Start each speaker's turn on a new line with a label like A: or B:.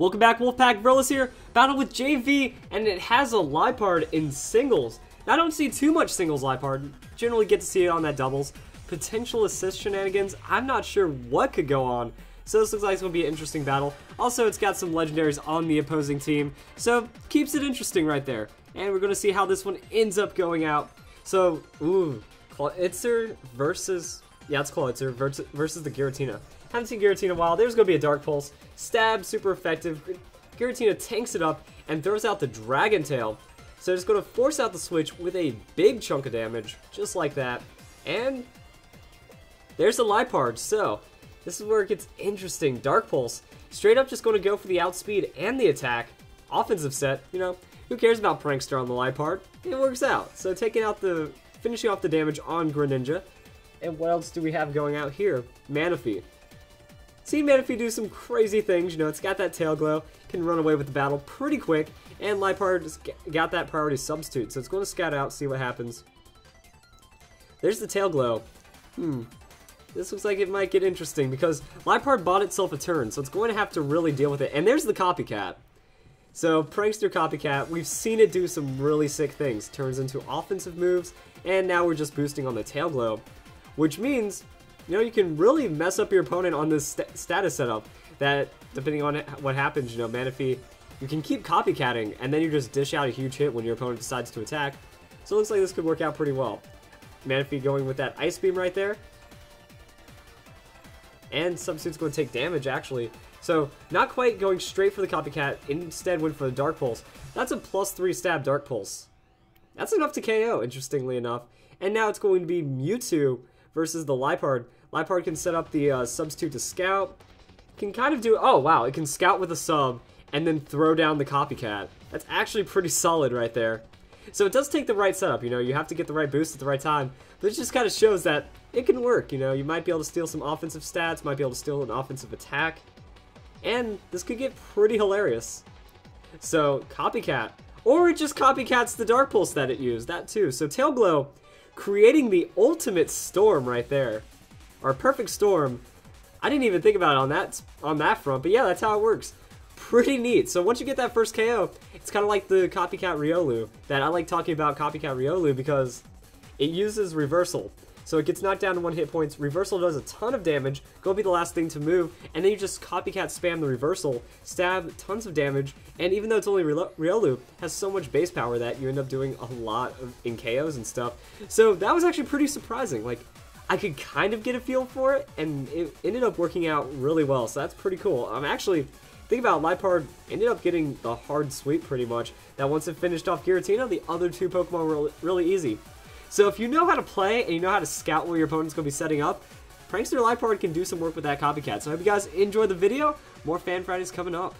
A: Welcome back, Wolfpack. Verlis here, battle with JV, and it has a Liepard in singles. Now, I don't see too much singles Liepard, generally get to see it on that doubles. Potential assist shenanigans, I'm not sure what could go on, so this looks like it's going to be an interesting battle. Also, it's got some legendaries on the opposing team, so keeps it interesting right there. And we're going to see how this one ends up going out. So, Klitzer versus, it's Klitzer versus the Giratina. Haven't seen Giratina in a while. There's going to be a Dark Pulse. Stab, super effective. Giratina tanks it up and throws out the Dragon Tail. So it's going to force out the switch with a big chunk of damage, just like that. And there's the Liepard. So this is where it gets interesting. Dark Pulse. Straight up just going to go for the outspeed and the attack. Offensive set, you know, who cares about Prankster on the Liepard? It works out. So finishing off the damage on Greninja. And what else do we have going out here? Manaphy. Seen Manaphy do some crazy things, you know, it's got that tail glow, can run away with the battle pretty quick, and Liepard got that priority substitute, so it's going to scout out, see what happens. There's the tail glow. This looks like it might get interesting, because Liepard bought itself a turn, so it's going to have to really deal with it. And there's the Copycat. So, Prankster Copycat, we've seen it do some really sick things. Turns into offensive moves, and now we're just boosting on the tail glow, which means, you know, you can really mess up your opponent on this status setup that, depending on what happens, you know, Manaphy, you can keep copycatting, and then you just dish out a huge hit when your opponent decides to attack. So it looks like this could work out pretty well. Manaphy going with that Ice Beam right there. And Substitute's going to take damage, actually. So, not quite going straight for the Copycat, instead went for the Dark Pulse. That's a +3 stab Dark Pulse. That's enough to KO, interestingly enough. And now it's going to be Mewtwo versus the Liepard. Liepard can set up the substitute to scout. Can kind of do, oh wow, it can scout with a sub and then throw down the Copycat. That's actually pretty solid right there. So it does take the right setup, you know, you have to get the right boost at the right time. But it just kind of shows that it can work, you know, you might be able to steal some offensive stats, might be able to steal an offensive attack. And this could get pretty hilarious. So, Copycat. Or it just copycats the Dark Pulse that it used, that too. So Tail Glow, creating the ultimate storm right there. Or perfect storm. I didn't even think about it on that front, but yeah, that's how it works. Pretty neat. So once you get that first KO, it's kind of like the Copycat Riolu. That I like talking about Copycat Riolu because it uses Reversal. So it gets knocked down to 1 hit points, Reversal does a ton of damage, go be the last thing to move, and then you just Copycat spam the Reversal, stab tons of damage, and even though it's only Riolu, has so much base power that you end up doing a lot in KOs and stuff. So that was actually pretty surprising. Like, I could kind of get a feel for it, and it ended up working out really well, so that's pretty cool. Actually, think about it, Liepard ended up getting the hard sweep pretty much, that once it finished off Giratina, the other two Pokemon were really easy. So if you know how to play, and you know how to scout where your opponent's going to be setting up, Prankster Liepard can do some work with that Copycat. So I hope you guys enjoyed the video. More Fan Fridays coming up.